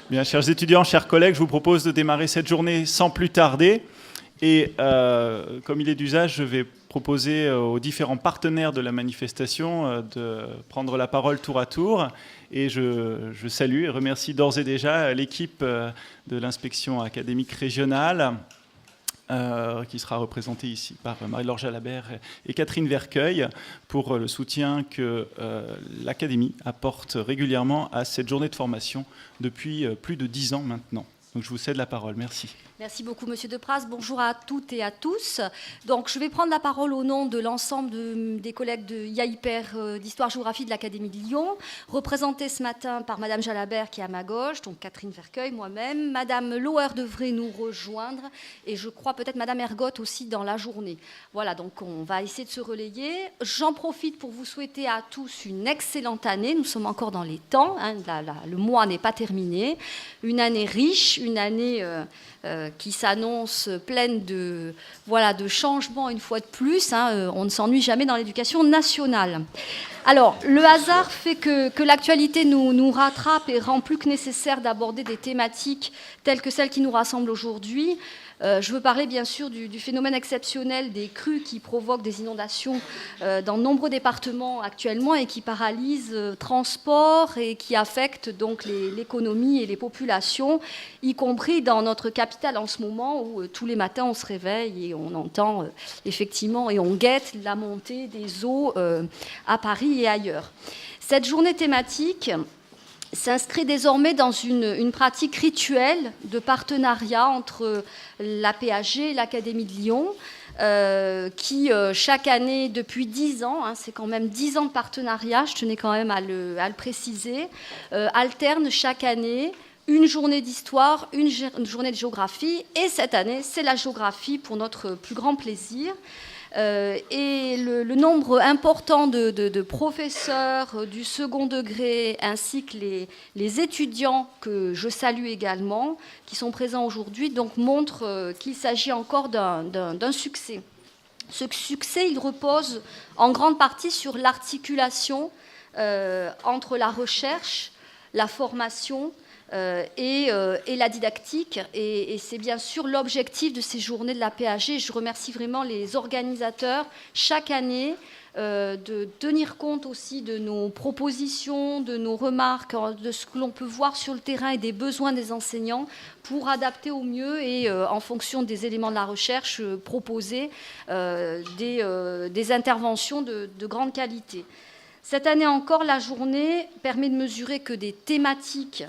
Bien, chers étudiants, chers collègues, je vous propose de démarrer cette journée sans plus tarder. Et comme il est d'usage, je vais proposer aux différents partenaires de la manifestation de prendre la parole tour à tour. Et je salue et remercie d'ores et déjà l'équipe de l'inspection académique régionale, qui sera représentée ici par Marie-Laure Jalabert et Catherine Vercueil, pour le soutien que l'Académie apporte régulièrement à cette journée de formation depuis plus de 10 ans maintenant. Donc je vous cède la parole. Merci. Merci beaucoup, Monsieur Depraz. Bonjour à toutes et à tous. Donc, je vais prendre la parole au nom de l'ensemble des collègues de IAIPER d'Histoire-Géographie de l'Académie de Lyon, représentée ce matin par Madame Jalabert qui est à ma gauche, donc Catherine Vercueil, moi-même. Madame Lauer devrait nous rejoindre et je crois peut-être Madame Ergotte aussi dans la journée. Voilà, donc on va essayer de se relayer. J'en profite pour vous souhaiter à tous une excellente année. Nous sommes encore dans les temps, hein, le mois n'est pas terminé. Une année riche, une année qui s'annonce pleine de changements une fois de plus. Hein, on ne s'ennuie jamais dans l'éducation nationale. Alors, le hasard fait que l'actualité nous rattrape et rend plus que nécessaire d'aborder des thématiques telles que celles qui nous rassemblent aujourd'hui. Je veux parler bien sûr du phénomène exceptionnel des crues qui provoquent des inondations dans de nombreux départements actuellement et qui paralysent transport et qui affectent donc l'économie et les populations, y compris dans notre capitale en ce moment où tous les matins on se réveille et on entend effectivement et on guette la montée des eaux à Paris et ailleurs. Cette journée thématique s'inscrit désormais dans une pratique rituelle de partenariat entre l'APAG et l'Académie de Lyon, qui chaque année, depuis 10 ans, hein, c'est quand même 10 ans de partenariat, je tenais quand même à le préciser, alterne chaque année une journée d'histoire, une journée de géographie, et cette année, c'est la géographie pour notre plus grand plaisir. Et le nombre important de professeurs du second degré ainsi que les étudiants que je salue également, qui sont présents aujourd'hui, donc montre qu'il s'agit encore d'un succès. Ce succès, il repose en grande partie sur l'articulation entre la recherche, la formation et la didactique. Et c'est bien sûr l'objectif de ces journées de la PAG. Je remercie vraiment les organisateurs chaque année de tenir compte aussi de nos propositions, de nos remarques, de ce que l'on peut voir sur le terrain et des besoins des enseignants pour adapter au mieux et en fonction des éléments de la recherche proposer des interventions de grande qualité. Cette année encore, la journée permet de mesurer que des thématiques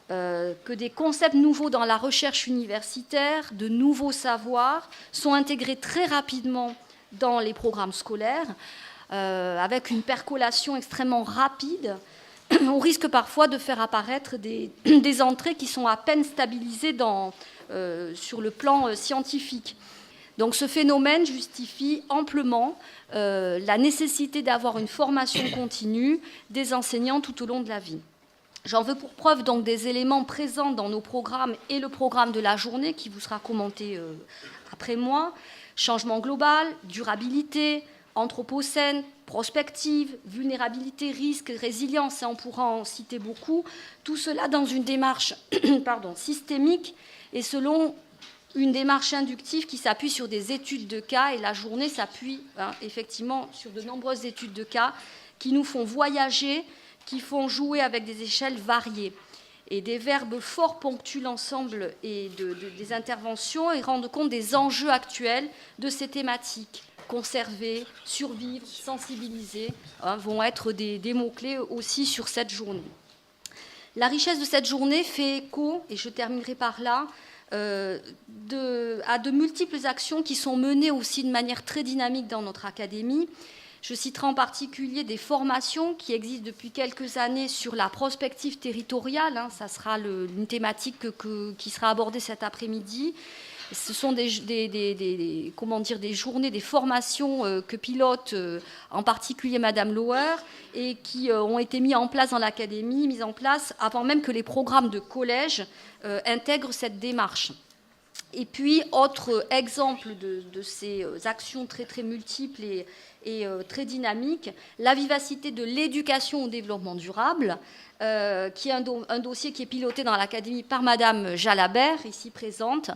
que des concepts nouveaux dans la recherche universitaire, de nouveaux savoirs, sont intégrés très rapidement dans les programmes scolaires, avec une percolation extrêmement rapide. On risque parfois de faire apparaître des entrées qui sont à peine stabilisées sur le plan scientifique. Donc ce phénomène justifie amplement la nécessité d'avoir une formation continue des enseignants tout au long de la vie. J'en veux pour preuve donc des éléments présents dans nos programmes et le programme de la journée qui vous sera commenté après moi. Changement global, durabilité, anthropocène, prospective, vulnérabilité, risque, résilience, et on pourra en citer beaucoup. Tout cela dans une démarche systémique et selon une démarche inductive qui s'appuie sur des études de cas. Et la journée s'appuie effectivement sur de nombreuses études de cas qui nous font voyager, qui font jouer avec des échelles variées. Et des verbes forts ponctuent l'ensemble des interventions et rendent compte des enjeux actuels de ces thématiques. Conserver, survivre, sensibiliser vont être des mots-clés aussi sur cette journée. La richesse de cette journée fait écho, et je terminerai par là, à de multiples actions qui sont menées aussi de manière très dynamique dans notre académie. Je citerai en particulier des formations qui existent depuis quelques années sur la prospective territoriale. Ça sera une thématique qui sera abordée cet après-midi. Ce sont des journées, des formations que pilote en particulier Madame Lauer et qui ont été mises en place dans l'académie, mises en place avant même que les programmes de collège intègrent cette démarche. Et puis, autre exemple de ces actions très, très multiples et très dynamique, la vivacité de l'éducation au développement durable, qui est un dossier qui est piloté dans l'Académie par Madame Jalabert, ici présente,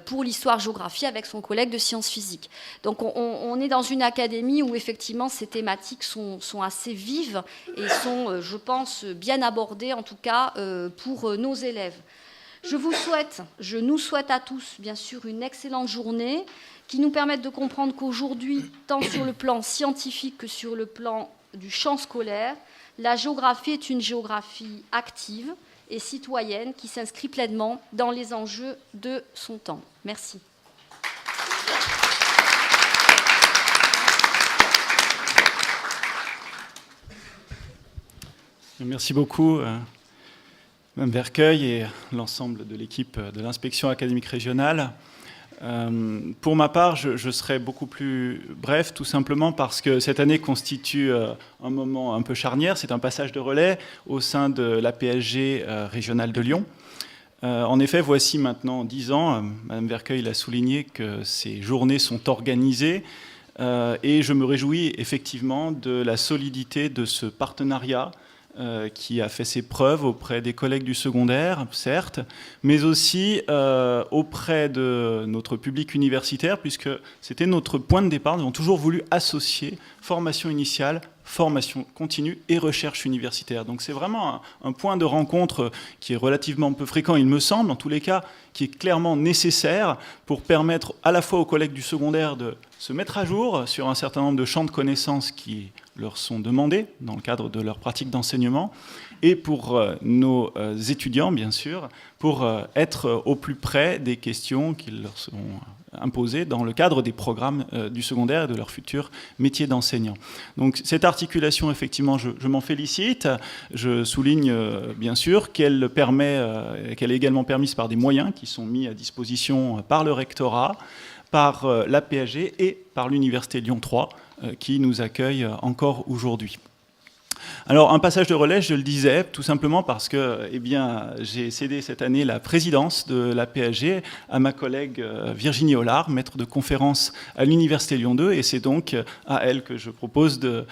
pour l'histoire-géographie avec son collègue de sciences physiques. Donc on est dans une académie où effectivement ces thématiques sont assez vives et sont, je pense, bien abordées, en tout cas pour nos élèves. Je nous souhaite à tous, bien sûr, une excellente journée qui nous permette de comprendre qu'aujourd'hui, tant sur le plan scientifique que sur le plan du champ scolaire, la géographie est une géographie active et citoyenne qui s'inscrit pleinement dans les enjeux de son temps. Merci. Merci beaucoup, Mme Vercueil et l'ensemble de l'équipe de l'inspection académique régionale. Pour ma part, je serai beaucoup plus bref, tout simplement parce que cette année constitue un moment un peu charnière. C'est un passage de relais au sein de l'APSG régionale de Lyon. En effet, voici maintenant 10 ans, Mme Vercueil l'a souligné, que ces journées sont organisées et je me réjouis effectivement de la solidité de ce partenariat qui a fait ses preuves auprès des collègues du secondaire, certes, mais aussi auprès de notre public universitaire, puisque c'était notre point de départ. Nous avons toujours voulu associer formation initiale, formation continue et recherche universitaire. Donc c'est vraiment un point de rencontre qui est relativement peu fréquent, il me semble, en tous les cas, qui est clairement nécessaire pour permettre à la fois aux collègues du secondaire de se mettre à jour sur un certain nombre de champs de connaissances qui leur sont demandés dans le cadre de leur pratique d'enseignement, et pour nos étudiants, bien sûr, pour être au plus près des questions qui leur seront imposées dans le cadre des programmes du secondaire et de leur futur métier d'enseignant. Donc cette articulation, effectivement, je m'en félicite. Je souligne, bien sûr, qu'elle est également permise par des moyens qui sont mis à disposition par le rectorat, par l'APSG et par l'Université Lyon 3, qui nous accueille encore aujourd'hui. Alors, un passage de relais, je le disais, tout simplement parce que j'ai cédé cette année la présidence de l'APSG à ma collègue Virginie Hollard, maître de conférence à l'Université Lyon 2, et c'est donc à elle que je propose de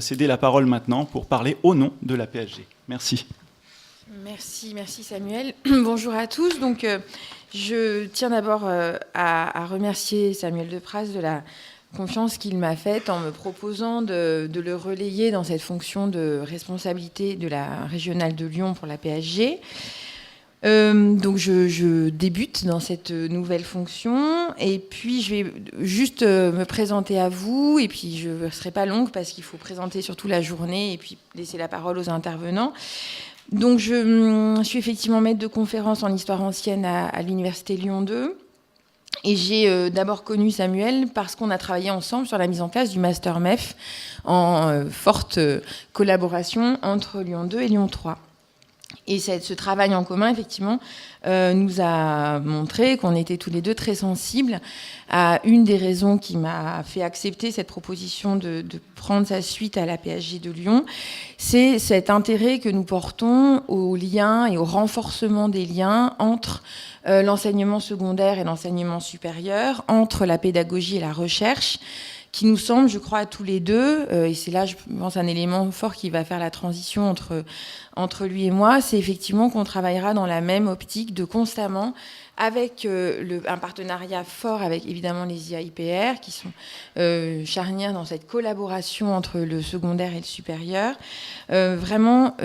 céder la parole maintenant pour parler au nom de l'APSG. Merci. Merci Samuel. Bonjour à tous. Donc, je tiens d'abord à remercier Samuel Depraz de la confiance qu'il m'a faite en me proposant de le relayer dans cette fonction de responsabilité de la régionale de Lyon pour la PSG. Donc je débute dans cette nouvelle fonction et puis je vais juste me présenter à vous et puis je ne serai pas longue parce qu'il faut présenter surtout la journée et puis laisser la parole aux intervenants. Donc je suis effectivement maître de conférence en histoire ancienne à l'Université Lyon 2. Et j'ai d'abord connu Samuel parce qu'on a travaillé ensemble sur la mise en place du Master MEF en forte collaboration entre Lyon 2 et Lyon 3. Et ce travail en commun, effectivement, nous a montré qu'on était tous les deux très sensibles à une des raisons qui m'a fait accepter cette proposition de prendre sa suite à la PSG de Lyon. C'est cet intérêt que nous portons aux liens et au renforcement des liens entre l'enseignement secondaire et l'enseignement supérieur, entre la pédagogie et la recherche, qui nous semble, je crois, à tous les deux, et c'est là, je pense, un élément fort qui va faire la transition entre lui et moi, c'est effectivement qu'on travaillera dans la même optique de constamment, avec un partenariat fort avec, évidemment, les IAIPR, qui sont charnières dans cette collaboration entre le secondaire et le supérieur, vraiment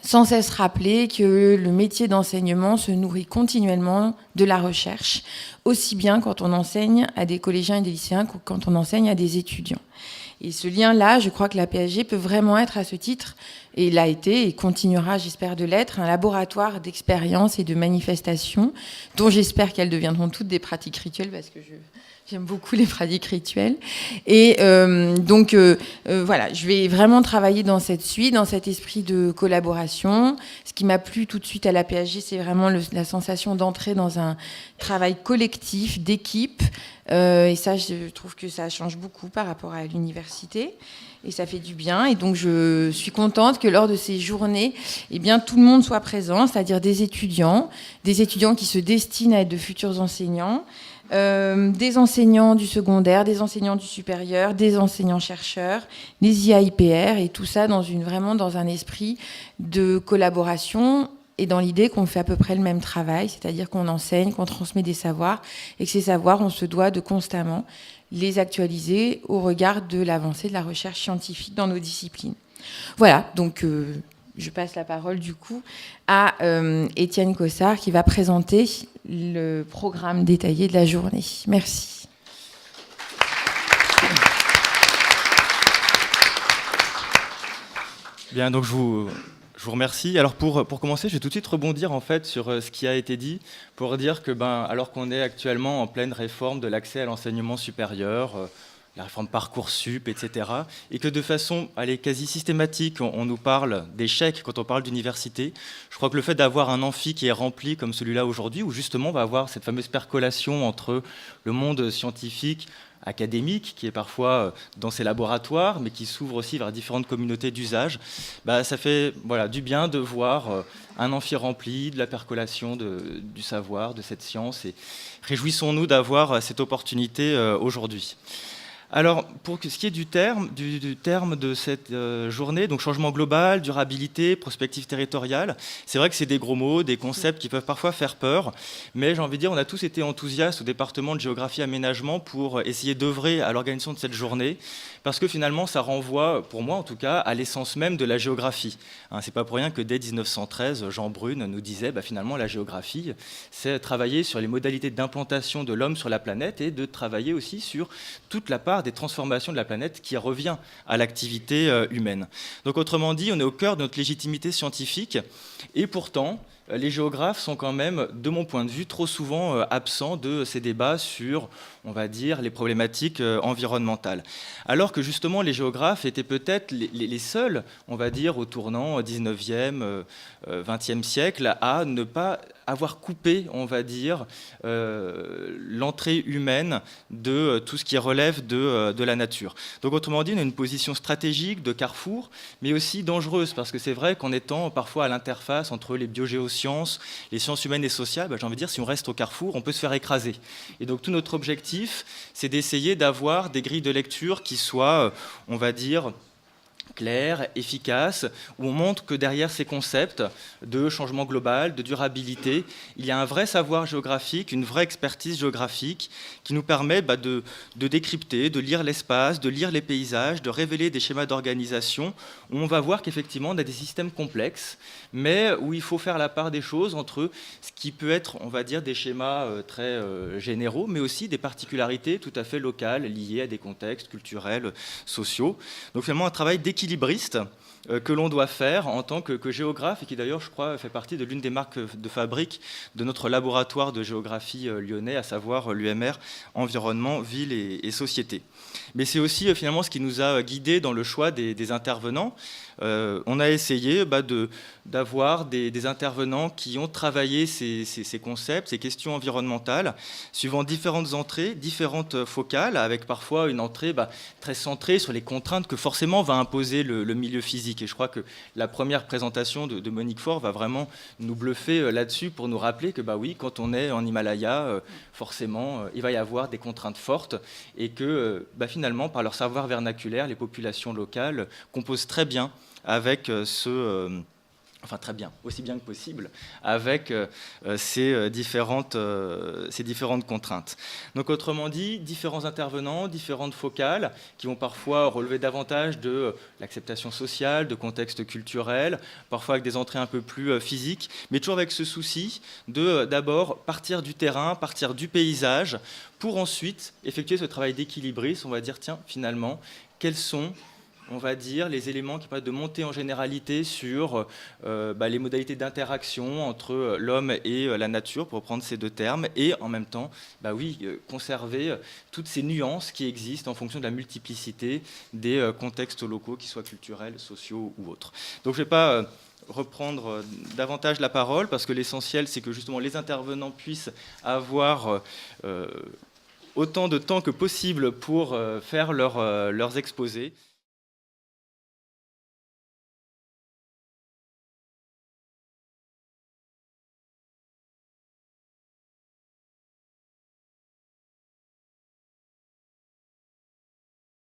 sans cesse rappeler que le métier d'enseignement se nourrit continuellement de la recherche, aussi bien quand on enseigne à des collégiens et des lycéens que quand on enseigne à des étudiants. Et ce lien-là, je crois que la PSG peut vraiment être à ce titre, et l'a été et continuera, j'espère, de l'être, un laboratoire d'expérience et de manifestations, dont j'espère qu'elles deviendront toutes des pratiques rituelles, parce que j'aime beaucoup les pratiques rituelles. Et donc, voilà, je vais vraiment travailler dans cette suite, dans cet esprit de collaboration. Ce qui m'a plu tout de suite à la PSG, c'est vraiment la sensation d'entrer dans un travail collectif, d'équipe. Et ça, je trouve que ça change beaucoup par rapport à l'université. Et ça fait du bien. Et donc, je suis contente que lors de ces journées, eh bien, tout le monde soit présent, c'est-à-dire des étudiants qui se destinent à être de futurs enseignants, des enseignants du secondaire, des enseignants du supérieur, des enseignants-chercheurs, les IAIPR, et tout ça vraiment dans un esprit de collaboration et dans l'idée qu'on fait à peu près le même travail, c'est-à-dire qu'on enseigne, qu'on transmet des savoirs, et que ces savoirs, on se doit de constamment les actualiser au regard de l'avancée de la recherche scientifique dans nos disciplines. Voilà, donc je passe la parole du coup à Étienne Cossard qui va présenter le programme détaillé de la journée. Merci. Bien, donc je vous remercie. Alors pour commencer, je vais tout de suite rebondir en fait sur ce qui a été dit pour dire que alors qu'on est actuellement en pleine réforme de l'accès à l'enseignement supérieur, la réforme Parcoursup, etc., et que de façon quasi systématique, on nous parle d'échecs quand on parle d'université, je crois que le fait d'avoir un amphi qui est rempli comme celui-là aujourd'hui, où justement on va avoir cette fameuse percolation entre le monde scientifique, académique, qui est parfois dans ses laboratoires, mais qui s'ouvre aussi vers différentes communautés d'usage, ça fait du bien de voir un amphi rempli, de la percolation du savoir, de cette science, et réjouissons-nous d'avoir cette opportunité aujourd'hui. Alors, pour ce qui est du terme de cette journée, donc changement global, durabilité, prospective territoriale, c'est vrai que c'est des gros mots, des concepts qui peuvent parfois faire peur, mais j'ai envie de dire, on a tous été enthousiastes au département de géographie et aménagement pour essayer d'œuvrer à l'organisation de cette journée, parce que finalement, ça renvoie, pour moi en tout cas, à l'essence même de la géographie. C'est pas pour rien que dès 1913, Jean Brune nous disait, finalement, la géographie, c'est travailler sur les modalités d'implantation de l'homme sur la planète et de travailler aussi sur toute la part des transformations de la planète qui revient à l'activité humaine. Donc autrement dit, on est au cœur de notre légitimité scientifique et pourtant, les géographes sont quand même, de mon point de vue, trop souvent absents de ces débats sur, on va dire, les problématiques environnementales. Alors que justement, les géographes étaient peut-être les seuls, on va dire, au tournant 19e, 20e siècle, à ne pas avoir coupé, on va dire, l'entrée humaine de tout ce qui relève de la nature. Donc autrement dit, on a une position stratégique de carrefour, mais aussi dangereuse, parce que c'est vrai qu'en étant parfois à l'interface entre les biogéosciences, les sciences humaines et sociales, j'ai envie de dire, si on reste au carrefour, on peut se faire écraser. Et donc tout notre objectif, c'est d'essayer d'avoir des grilles de lecture qui soient, on va dire, clair, efficace, où on montre que derrière ces concepts de changement global, de durabilité, il y a un vrai savoir géographique, une vraie expertise géographique qui nous permet de décrypter, de lire l'espace, de lire les paysages, de révéler des schémas d'organisation où on va voir qu'effectivement on a des systèmes complexes, mais où il faut faire la part des choses entre ce qui peut être, on va dire, des schémas très généraux, mais aussi des particularités tout à fait locales liées à des contextes culturels, sociaux. Donc finalement un travail d'équilibriste que l'on doit faire en tant que géographe et qui d'ailleurs, je crois, fait partie de l'une des marques de fabrique de notre laboratoire de géographie lyonnais, à savoir l'UMR, environnement, ville et société. Mais c'est aussi finalement ce qui nous a guidés dans le choix des intervenants. On a essayé d'avoir des intervenants qui ont travaillé ces concepts, ces questions environnementales, suivant différentes entrées, différentes focales, avec parfois une entrée très centrée sur les contraintes que forcément va imposer le milieu physique. Et je crois que la première présentation de Monique Faure va vraiment nous bluffer là-dessus pour nous rappeler que oui, quand on est en Himalaya, forcément, il va y avoir des contraintes fortes et que finalement, par leur savoir vernaculaire, les populations locales composent très bien avec très bien, aussi bien que possible, avec ces différentes contraintes. Donc autrement dit, différents intervenants, différentes focales, qui vont parfois relever davantage de l'acceptation sociale, de contexte culturel, parfois avec des entrées un peu plus physiques, mais toujours avec ce souci de d'abord partir du terrain, partir du paysage, pour ensuite effectuer ce travail d'équilibriste. On va dire, tiens, finalement, quels sont, on va dire, les éléments qui permettent de monter en généralité sur les modalités d'interaction entre l'homme et la nature, pour reprendre ces deux termes, et en même temps, conserver toutes ces nuances qui existent en fonction de la multiplicité des contextes locaux, qu'ils soient culturels, sociaux ou autres. Donc je ne vais pas reprendre davantage la parole, parce que l'essentiel, c'est que justement les intervenants puissent avoir autant de temps que possible pour faire leurs exposés.